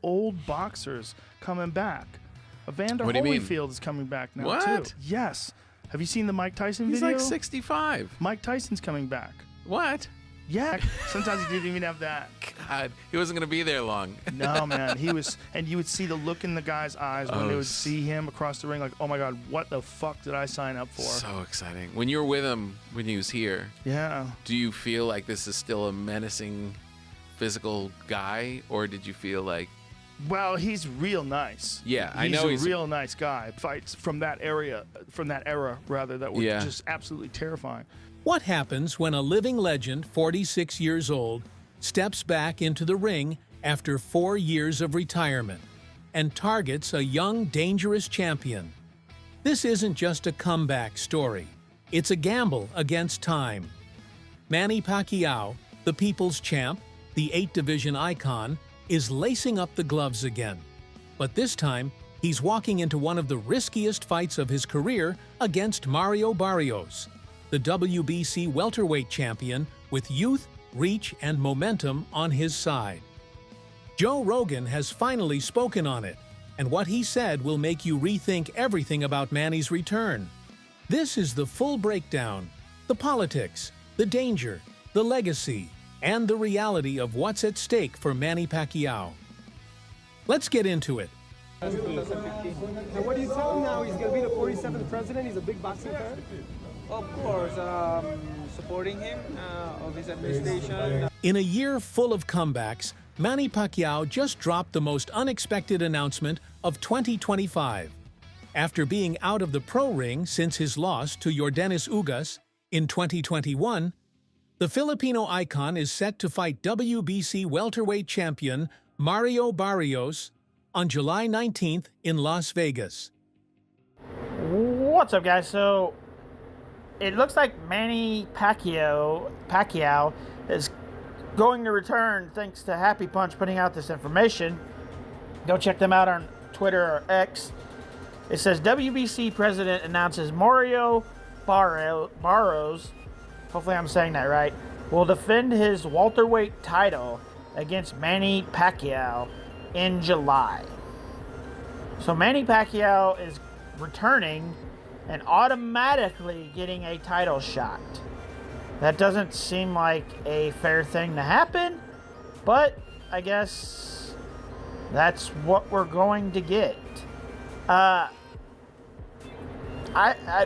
old boxers coming back. Evander What do you mean? Holyfield is coming back now, What? too. Yes. Have you seen the Mike Tyson He's video? like 65. Mike Tyson's coming back. What? Yeah. Sometimes he didn't even have that. God, he wasn't going to be there long. No, man. He was, and you would see the look in the guy's eyes when they would see him across the ring, like, oh my God, what the fuck did I sign up for? So exciting. When you were with him, when he was here, Yeah. do you feel like this is still a menacing physical guy, or did you feel like... Well, he's real nice. Yeah, I know he's a real nice guy. Fights from that era, that were Yeah. just absolutely terrifying. What happens when a living legend, 46 years old, steps back into the ring after 4 years of retirement and targets a young, dangerous champion? This isn't just a comeback story. It's a gamble against time. Manny Pacquiao, the people's champ, the 8-division icon, is lacing up the gloves again. But this time, he's walking into one of the riskiest fights of his career against Mario Barrios, the WBC welterweight champion with youth, reach, and momentum on his side. Joe Rogan has finally spoken on it, and what he said will make you rethink everything about Manny's return. This is the full breakdown, the politics, the danger, the legacy, and the reality of what's at stake for Manny Pacquiao. Let's get into it. 2015. And what do you tell him now? He's going to be the 47th president. He's a big boxing fan. Of course, supporting him of his administration. In a year full of comebacks, Manny Pacquiao just dropped the most unexpected announcement of 2025. After being out of the pro ring since his loss to Yordenis Ugas in 2021, the Filipino icon is set to fight WBC welterweight champion Mario Barrios on July 19th in Las Vegas. What's up, guys? So it looks like Manny Pacquiao is going to return thanks to Happy Punch putting out this information. Go check them out on Twitter or X. It says WBC president announces Mario Barrios, hopefully I'm saying that right, will defend his welterweight title against Manny Pacquiao in July. So Manny Pacquiao is returning and automatically getting a title shot. That doesn't seem like a fair thing to happen, but I guess that's what we're going to get. I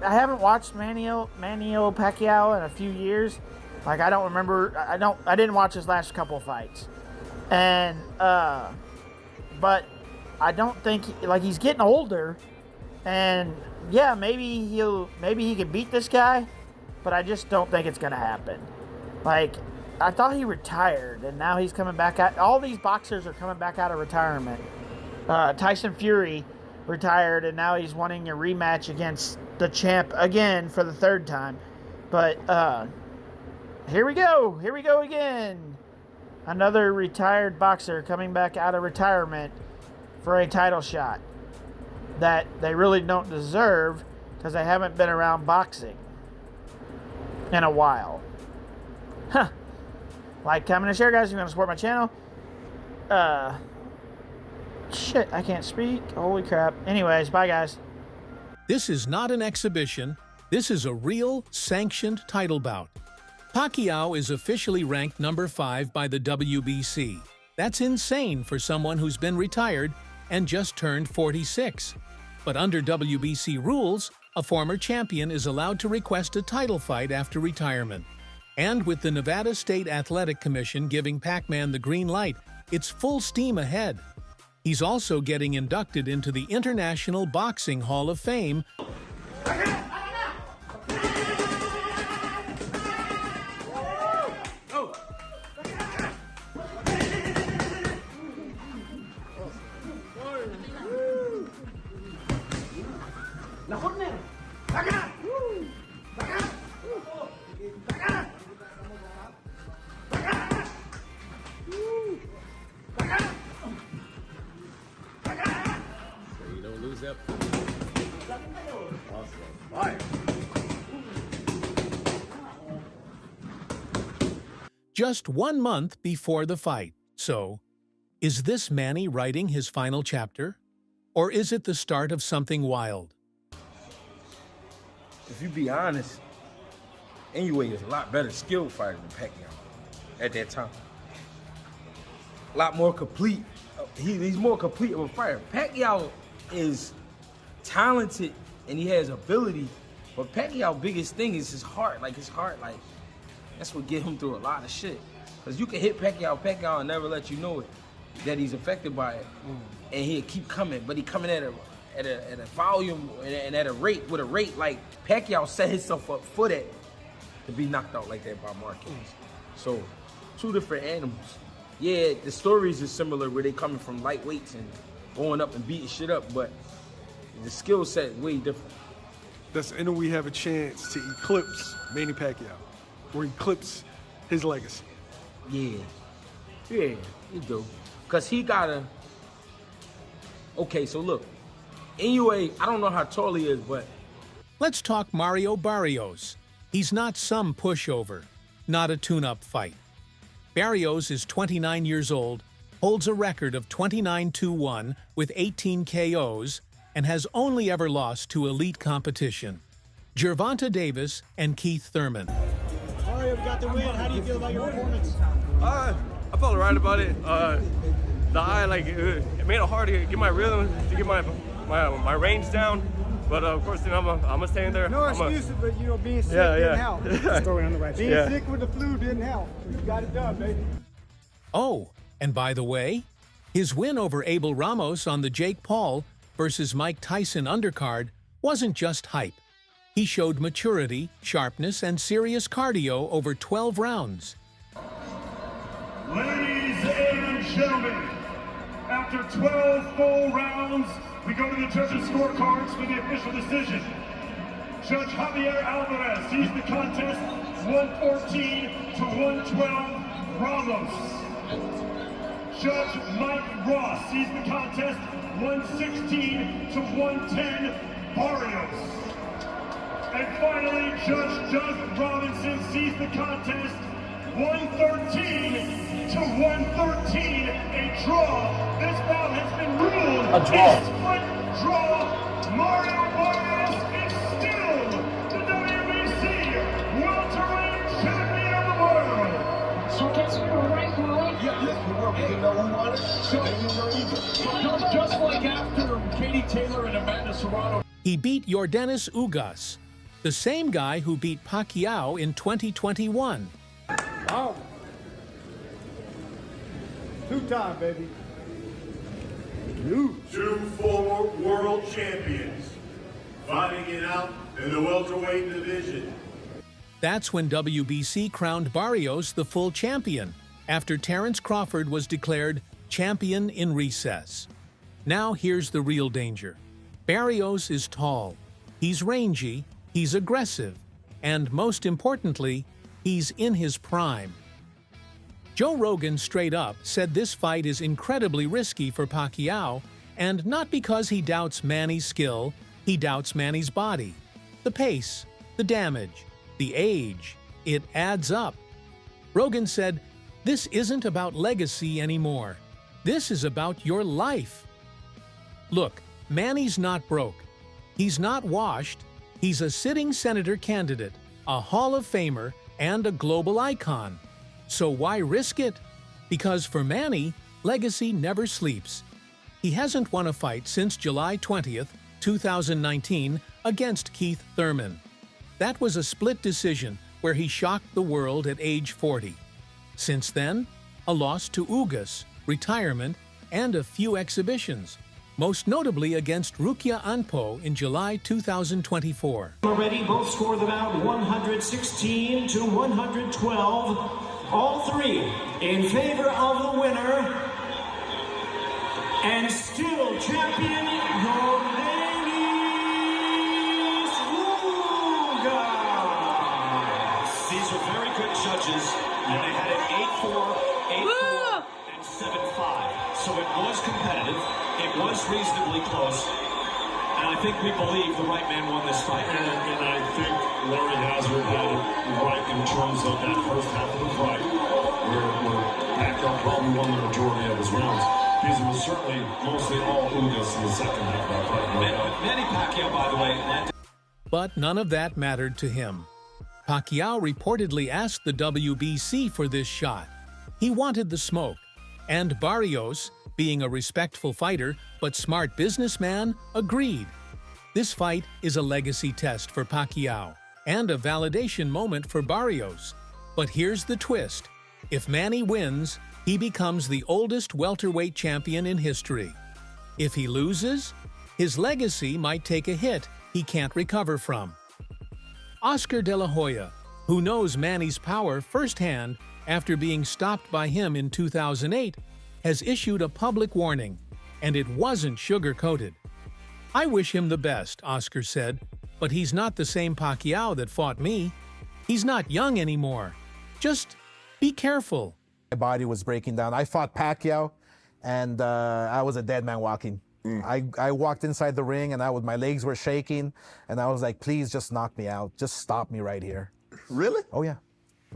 haven't watched Manny Pacquiao in a few years. Like, I don't remember. I didn't watch his last couple fights, and but I don't think he's getting older, and yeah, maybe he can beat this guy, but I just don't think it's gonna happen. Like, I thought he retired, and now he's coming back out. All these boxers are coming back out of retirement. Tyson Fury retired, and now he's wanting a rematch against the champ again for the third time. But here we go again. Another retired boxer coming back out of retirement for a title shot that they really don't deserve because they haven't been around boxing in a while. Huh. Like, comment, and share, guys, if you want to support my channel. Shit, I can't speak. Holy crap. Anyways, bye, guys. This is not an exhibition. This is a real, sanctioned title bout. Pacquiao is officially ranked number 5 by the WBC. That's insane for someone who's been retired and just turned 46. But under WBC rules, a former champion is allowed to request a title fight after retirement. And with the Nevada State Athletic Commission giving Pac-Man the green light, it's full steam ahead. He's also getting inducted into the International Boxing Hall of Fame. Just 1 month before the fight. So, Is this Manny writing his final chapter? Or is it the start of something wild? If you be honest, Inoue is a lot better skilled fighter than Pacquiao at that time. A lot more complete. He's more complete of a fighter. Pacquiao is talented and he has ability, but Pacquiao's biggest thing is his heart. Like that's what get him through a lot of shit. Cause you can hit Pacquiao and never let you know it, that he's affected by it, and he'll keep coming. But he coming at a volume and at a rate like Pacquiao set himself up for that to be knocked out like that by Marquez. So, two different animals. Yeah, the stories are similar where they coming from lightweights and going up and beating shit up, but the skill set is way different. Does Inoue have a chance to eclipse Manny Pacquiao, or eclipse his legacy? Yeah, he do. Cause he gotta. Okay, so look, Inoue, I don't know how tall he is, but Let's talk Mario Barrios. He's not some pushover, not a tune-up fight. Barrios is 29 years old, holds a record of 29-1 with 18 KOs, and has only ever lost to elite competition. Gervonta Davis and Keith Thurman. Mario got the win. How do you feel about your performance? I felt right about it. The eye, it made it hard to get my rhythm, to get my range down. But of course, I'm gonna stay in there. No excuses, but being sick didn't help. Story on the right. Being sick with the flu didn't help. You got it done, baby. Oh, and by the way, his win over Abel Ramos on the Jake Paul versus Mike Tyson undercard wasn't just hype. He showed maturity, sharpness, and serious cardio over 12 rounds. Ladies and gentlemen, after 12 full rounds, we go to the judges' scorecards for the official decision. Judge Javier Alvarez sees the contest 114-112 Ramos. Judge Mike Ross sees the contest 116-110 Barrios. And finally, Judge Doug Robinson sees the contest 113-113, a draw. This bout has been ruled a split draw. Mario Barrios is still the WBC welterweight champion of the world. So I guess we were right, Molly? Yes, we were. We didn't know who won it. So they didn't know either. Just like after Katie Taylor and Amanda Serrano. He beat Yordenis Ugas, the same guy who beat Pacquiao in 2021. Wow. Two-time, baby. Two former world champions fighting it out in the welterweight division. That's when WBC crowned Barrios the full champion, after Terrence Crawford was declared champion in recess. Now here's the real danger. Barrios is tall, he's rangy, he's aggressive, and most importantly, he's in his prime. Joe Rogan straight up said this fight is incredibly risky for Pacquiao, and not because he doubts Manny's skill, he doubts Manny's body. The pace, the damage, the age, it adds up. Rogan said, "This isn't about legacy anymore. This is about your life." Look, Manny's not broke. He's not washed. He's a sitting senator candidate, a Hall of Famer, and a global icon. So why risk it? Because for Manny, legacy never sleeps. He hasn't won a fight since July 20th, 2019, against Keith Thurman. That was a split decision where he shocked the world at age 40. Since then, a loss to Ugas, retirement, and a few exhibitions, most notably against Rukia Anpo in July 2024. Already both score the bout 116-112. All three in favor of the winner. And still champion, Yordenis Ugas. These are very good judges. And they had it 8-4, 8-4, and 7-5. So it was competitive. It was reasonably close. And I think we believe the right man won this fight. And I think Larry Hazard had it right in terms of that first half of the fight. where Pacquiao probably won the majority of his rounds. Because it was certainly mostly all Ugas in the second half of that fight. Manny Pacquiao, by the way, But none of that mattered to him. Pacquiao reportedly asked the WBC for this shot. He wanted the smoke, and Barrios, being a respectful fighter but smart businessman, agreed. This fight is a legacy test for Pacquiao and a validation moment for Barrios. But here's the twist. If Manny wins, he becomes the oldest welterweight champion in history. If he loses, his legacy might take a hit he can't recover from. Oscar De La Hoya, who knows Manny's power firsthand after being stopped by him in 2008, has issued a public warning, and it wasn't sugar-coated. "I wish him the best," Oscar said, "but he's not the same Pacquiao that fought me. He's not young anymore. Just be careful." My body was breaking down. I fought Pacquiao, and I was a dead man walking. I walked inside the ring, and my legs were shaking, and I was like, please just knock me out. Just stop me right here. Really? Oh, yeah.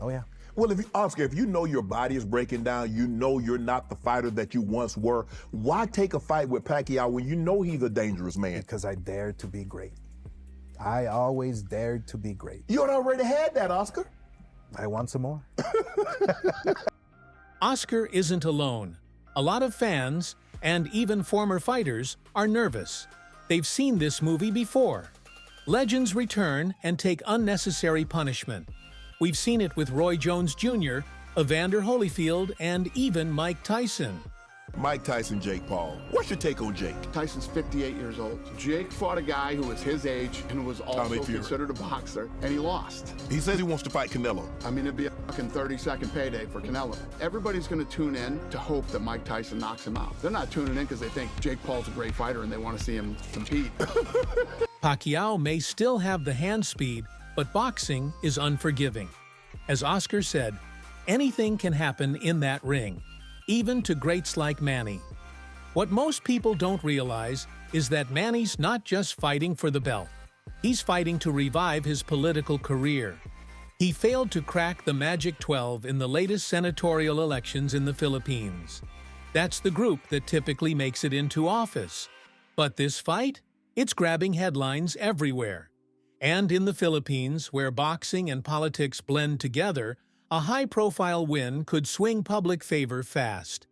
Oh, yeah. Well, Oscar, if you know your body is breaking down, you know you're not the fighter that you once were, why take a fight with Pacquiao when you know he's a dangerous man? Because I dared to be great. I always dared to be great. You had already had that, Oscar. I want some more. Oscar isn't alone. A lot of fans, and even former fighters, are nervous. They've seen this movie before. Legends return and take unnecessary punishment. We've seen it with Roy Jones Jr., Evander Holyfield, and even Mike Tyson. Mike Tyson, Jake Paul. What's your take on Jake? Tyson's 58 years old. Jake fought a guy who was his age and was also considered a boxer, and he lost. He says he wants to fight Canelo. I mean, it'd be a fucking 30-second payday for Canelo. Everybody's going to tune in to hope that Mike Tyson knocks him out. They're not tuning in because they think Jake Paul's a great fighter and they want to see him compete. Pacquiao may still have the hand speed, but boxing is unforgiving. As Oscar said, anything can happen in that ring, even to greats like Manny. What most people don't realize is that Manny's not just fighting for the belt. He's fighting to revive his political career. He failed to crack the Magic 12 in the latest senatorial elections in the Philippines. That's the group that typically makes it into office. But this fight? It's grabbing headlines everywhere. And in the Philippines, where boxing and politics blend together, a high-profile win could swing public favor fast.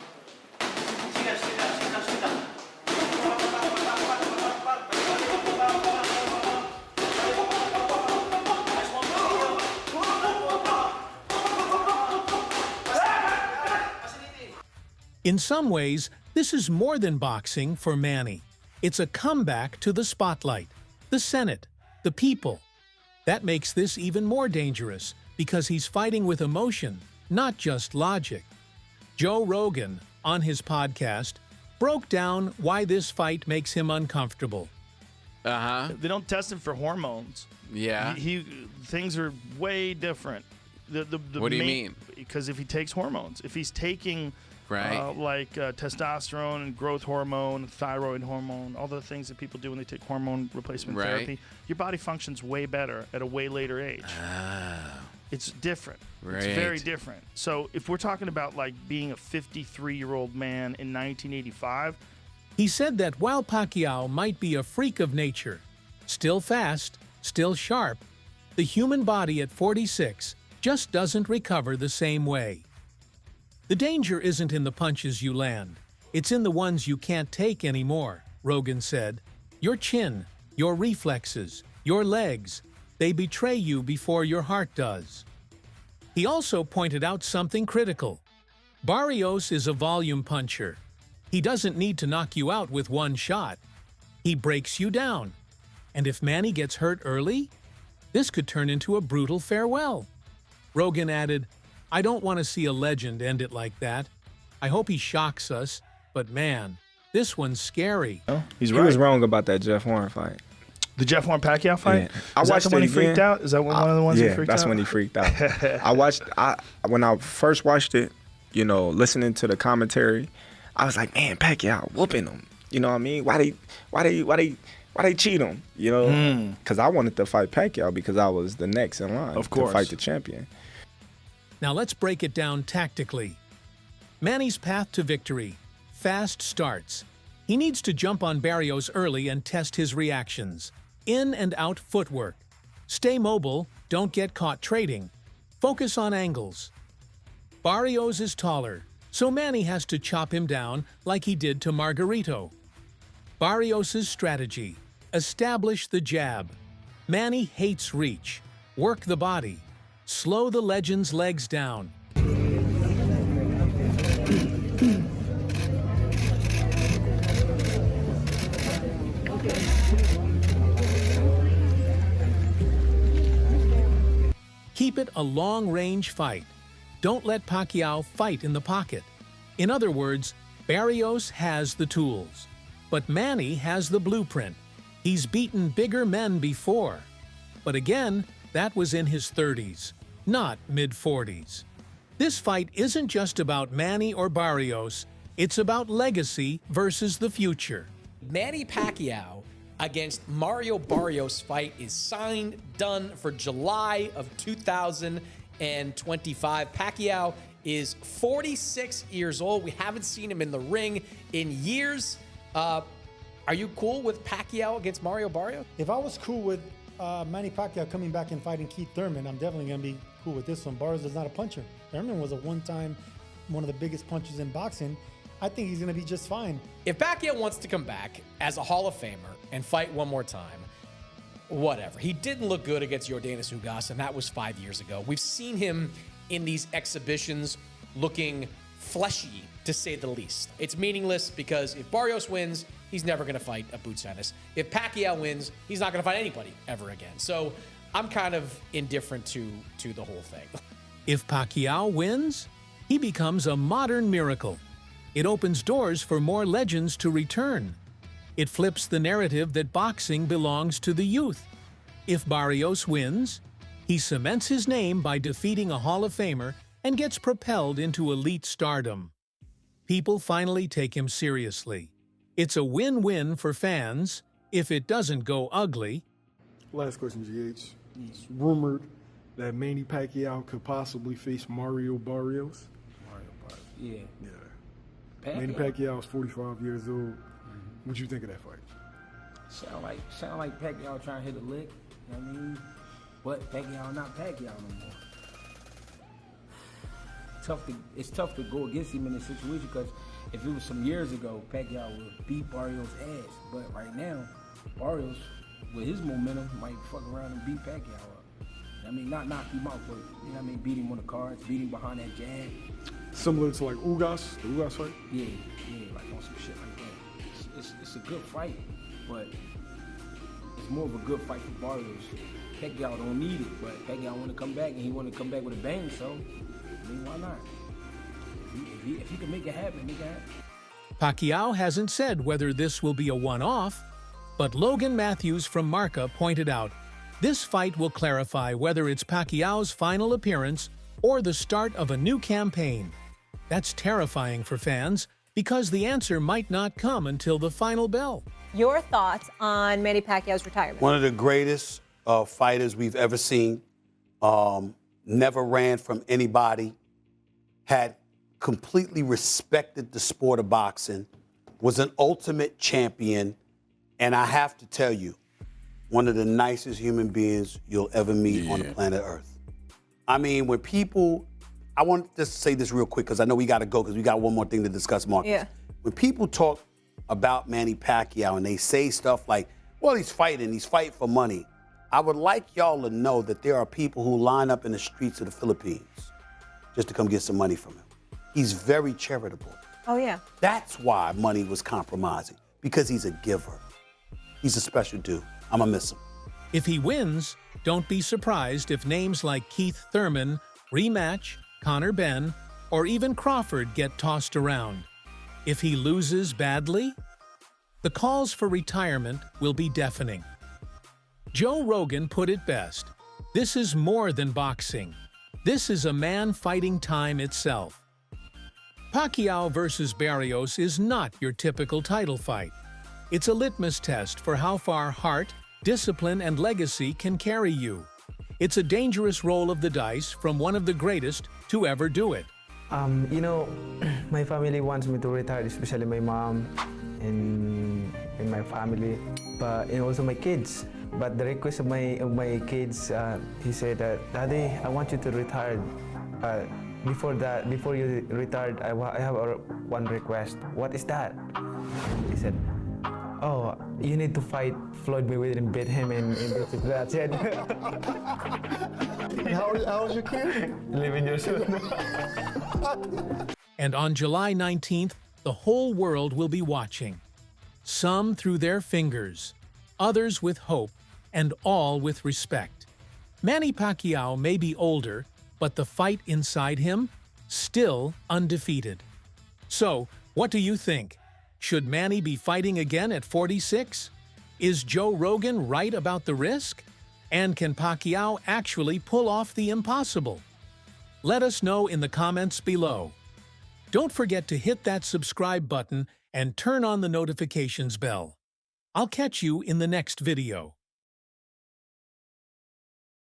In some ways, this is more than boxing for Manny. It's a comeback to the spotlight, the Senate, the people. That makes this even more dangerous, because he's fighting with emotion, not just logic. Joe Rogan, on his podcast, broke down why this fight makes him uncomfortable. They don't test him for hormones. Yeah. Things are way different. What do you mean? Because if he takes hormones, if he's taking testosterone and growth hormone, thyroid hormone, all the things that people do when they take hormone replacement therapy, your body functions way better at a way later age. It's different. Right. It's very different. So if we're talking about like being a 53-year-old man in 1985, he said that while Pacquiao might be a freak of nature, still fast, still sharp, the human body at 46 just doesn't recover the same way. The danger isn't in the punches you land. It's in the ones you can't take anymore, Rogan said. Your chin, your reflexes, your legs, they betray you before your heart does. He also pointed out something critical. Barrios is a volume puncher. He doesn't need to knock you out with one shot. He breaks you down. And if Manny gets hurt early, this could turn into a brutal farewell. Rogan added, I don't want to see a legend end it like that. I hope he shocks us, but man, this one's scary. Oh, he was wrong about that Jeff Horn fight. The Jeff Horn Pacquiao fight? Yeah. Is that the one he freaked out? Is that one of the ones he freaked out? Yeah, that's when he freaked out. When I first watched it, listening to the commentary, I was like, man, Pacquiao whooping him. You know what I mean? Why they cheat him? Because I wanted to fight Pacquiao because I was the next in line to fight the champion. Now let's break it down tactically. Manny's path to victory. Fast starts. He needs to jump on Barrios early and test his reactions. In and out footwork. Stay mobile, don't get caught trading. Focus on angles. Barrios is taller, so Manny has to chop him down like he did to Margarito. Barrios' strategy. Establish the jab. Manny hates reach. Work the body. Slow the legend's legs down. Keep it a long-range fight. Don't let Pacquiao fight in the pocket. In other words, Barrios has the tools. But Manny has the blueprint. He's beaten bigger men before. But again, that was in his 30s, not mid-40s. This fight isn't just about Manny or Barrios, it's about legacy versus the future. Manny Pacquiao against Mario Barrios fight is signed, done for July of 2025. Pacquiao is 46 years old. We haven't seen him in the ring in years. Are you cool with Pacquiao against Mario Barrios? If I was cool with Manny Pacquiao coming back and fighting Keith Thurman, I'm definitely going to be cool with this one. Barrios is not a puncher. Thurman was one of the biggest punchers in boxing. I think he's going to be just fine. If Pacquiao wants to come back as a Hall of Famer and fight one more time, whatever. He didn't look good against Yordenis Ugas, and that was 5 years ago. We've seen him in these exhibitions looking fleshy, to say the least. It's meaningless because if Barrios wins, he's never going to fight a Boots Ennis. If Pacquiao wins, he's not going to fight anybody ever again. So I'm kind of indifferent to the whole thing. If Pacquiao wins, he becomes a modern miracle. It opens doors for more legends to return. It flips the narrative that boxing belongs to the youth. If Barrios wins, he cements his name by defeating a Hall of Famer and gets propelled into elite stardom. People finally take him seriously. It's a win-win for fans if it doesn't go ugly. Last question, GH. It's rumored that Manny Pacquiao could possibly face Mario Barrios. Yeah. Manny Pacquiao is 45 years old. What'd you think of that fight? Sound like Pacquiao trying to hit a lick. You know what I mean? But Pacquiao not Pacquiao no more. It's tough to go against him in this situation because if it was some years ago, Pacquiao would beat Barrios' ass. But right now, Barrios, with his momentum, might fuck around and beat Pacquiao up. I mean, not knock him out, but you know what I mean, beat him on the cards, beat him behind that jab. Similar to like Ugas, the Ugas fight? Yeah, like on some shit like that. It's a good fight, but it's more of a good fight for Barrios. Pacquiao don't need it, but Pacquiao want to come back, and he want to come back with a bang, so, I mean, why not? If he can make it happen, make it happen. Pacquiao hasn't said whether this will be a one-off, but Logan Matthews from Marca pointed out this fight will clarify whether it's Pacquiao's final appearance or the start of a new campaign. That's terrifying for fans because the answer might not come until the final bell. Your thoughts on Manny Pacquiao's retirement? One of the greatest fighters we've ever seen. Never ran from anybody. Had completely respected the sport of boxing. Was an ultimate champion. And I have to tell you, one of the nicest human beings you'll ever meet on the planet Earth. I mean, when people, I want to say this real quick because I know we got to go because we got one more thing to discuss, Marcus. Yeah. When people talk about Manny Pacquiao and they say stuff like, well, he's fighting for money. I would like y'all to know that there are people who line up in the streets of the Philippines just to come get some money from him. He's very charitable. Oh, yeah. That's why money was compromising, because he's a giver. He's a special dude. I'm gonna miss him. If he wins, don't be surprised if names like Keith Thurman, Rematch, Conor Benn, or even Crawford get tossed around. If he loses badly, the calls for retirement will be deafening. Joe Rogan put it best. This is more than boxing. This is a man fighting time itself. Pacquiao versus Barrios is not your typical title fight. It's a litmus test for how far heart, discipline, and legacy can carry you. It's a dangerous roll of the dice from one of the greatest to ever do it. You know, my family wants me to retire, especially my mom and my family, but and also my kids. But the request of my kids, he said that, Daddy, I want you to retire. Before you retired, I have one request. What is that? He said, oh, you need to fight Floyd Mayweather and beat him, and that's it. How's your kid? 11 years old. And on July 19th, the whole world will be watching. Some through their fingers, others with hope, and all with respect. Manny Pacquiao may be older, but the fight inside him, still undefeated. So, what do you think? Should Manny be fighting again at 46? Is Joe Rogan right about the risk? And can Pacquiao actually pull off the impossible? Let us know in the comments below. Don't forget to hit that subscribe button and turn on the notifications bell. I'll catch you in the next video.